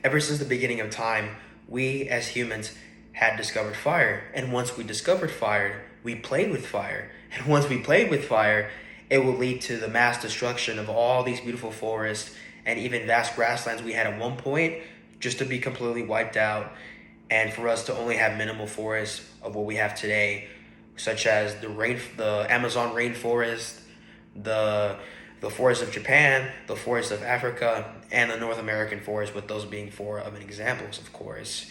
Ever since the beginning of time, we as humans had discovered fire. And once we discovered fire, we played with fire. And once we played with fire, it will lead to the mass destruction of all these beautiful forests and even vast grasslands we had at one point just to be completely wiped out, and for us to only have minimal forests of what we have today, such as the Amazon rainforest, the the forests of Japan, the forests of Africa, and the North American forest, with those being four of an examples, of course.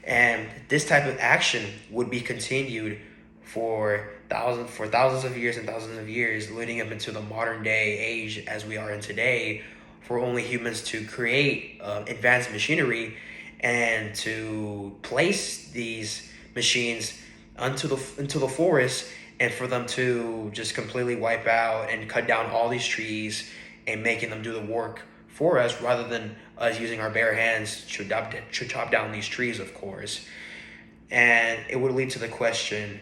And this type of action would be continued for thousands of years and thousands of years, leading up into the modern day age as we are in today, for only humans to create advanced machinery and to place these machines into the forest, and for them to just completely wipe out and cut down all these trees and making them do the work for us rather than us using our bare hands to chop down these trees, of course. And it would lead to the question,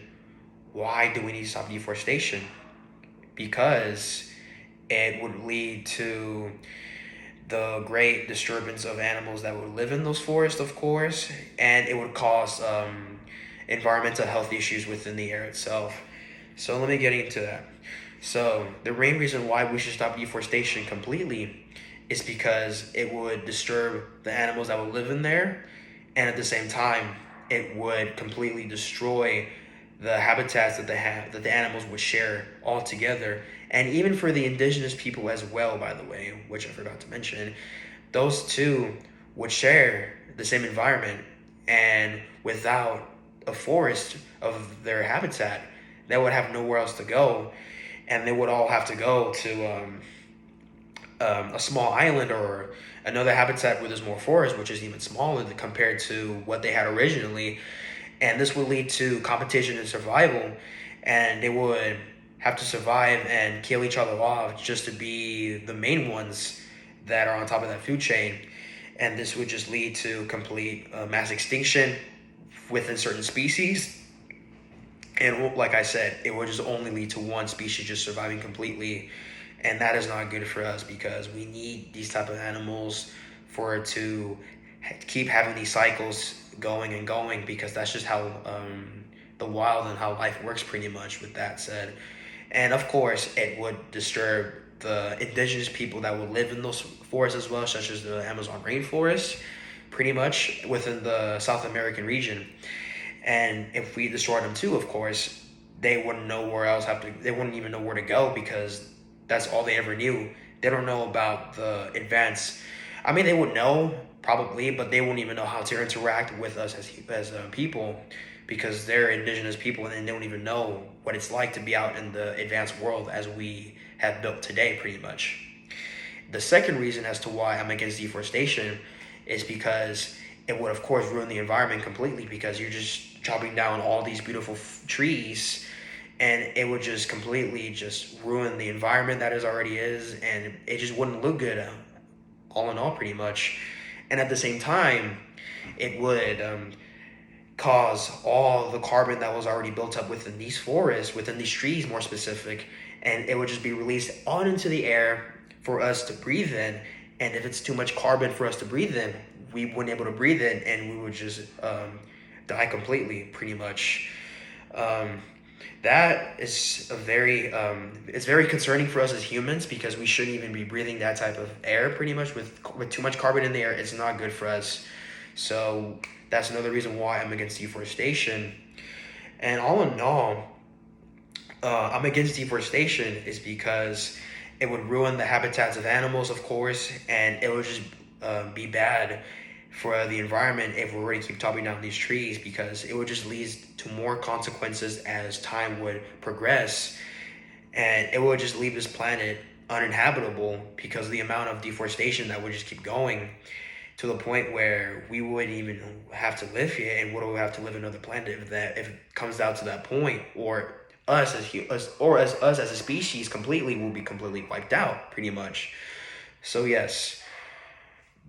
why do we need to stop deforestation? Because it would lead to the great disturbance of animals that would live in those forests, of course, and it would cause environmental health issues within the air itself. So let me get into that. So the main reason why we should stop deforestation completely is because it would disturb the animals that would live in there, and at the same time, it would completely destroy the habitats that they have, that the animals would share altogether, and even for the indigenous people as well, by the way, which I forgot to mention, those two would share the same environment, and without a forest of their habitat, they would have nowhere else to go, and they would all have to go to a small island or another habitat where there's more forest, which is even smaller compared to what they had originally. And this would lead to competition and survival, and they would have to survive and kill each other off just to be the main ones that are on top of that food chain. And this would just lead to complete mass extinction within certain species. And like I said, it would just only lead to one species just surviving completely, and that is not good for us because we need these type of animals for it to keep having these cycles going and going, because that's just how the wild and how life works, pretty much, with that said. And of course, it would disturb the indigenous people that would live in those forests as well, such as the Amazon rainforest, pretty much within the South American region. And if we destroyed them too, of course, they wouldn't know where else they wouldn't even know where to go, because that's all they ever knew. They don't know about the advanced. I mean, they would know probably, but they won't even know how to interact with us as people, because they're indigenous people and they don't even know what it's like to be out in the advanced world as we have built today, pretty much. The second reason as to why I'm against deforestation is because it would, of course, ruin the environment completely, because you're just chopping down all these beautiful trees, and it would just completely just ruin the environment that it already is, and it just wouldn't look good, all in all, pretty much. And at the same time, it would cause all the carbon that was already built up within these forests, within these trees more specific, and it would just be released on into the air for us to breathe in. And if it's too much carbon for us to breathe in, we wouldn't able to breathe in, and we would just die completely, pretty much. That is it's very concerning for us as humans, because we shouldn't even be breathing that type of air, pretty much. With too much carbon in the air, it's not good for us. So that's another reason why I'm against deforestation. And all in all, I'm against deforestation is because it would ruin the habitats of animals, of course, and it would just be bad for the environment if we already keep chopping down these trees, because it would just lead to more consequences as time would progress, and it would just leave this planet uninhabitable because of the amount of deforestation that would just keep going, to the point where we wouldn't even have to live here, and would we have to live on another planet if it comes down to that point, or us as a species completely will be completely wiped out, pretty much. So yes,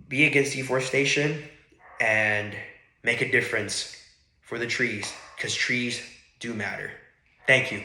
be against deforestation and make a difference for the trees, because trees do matter. Thank you.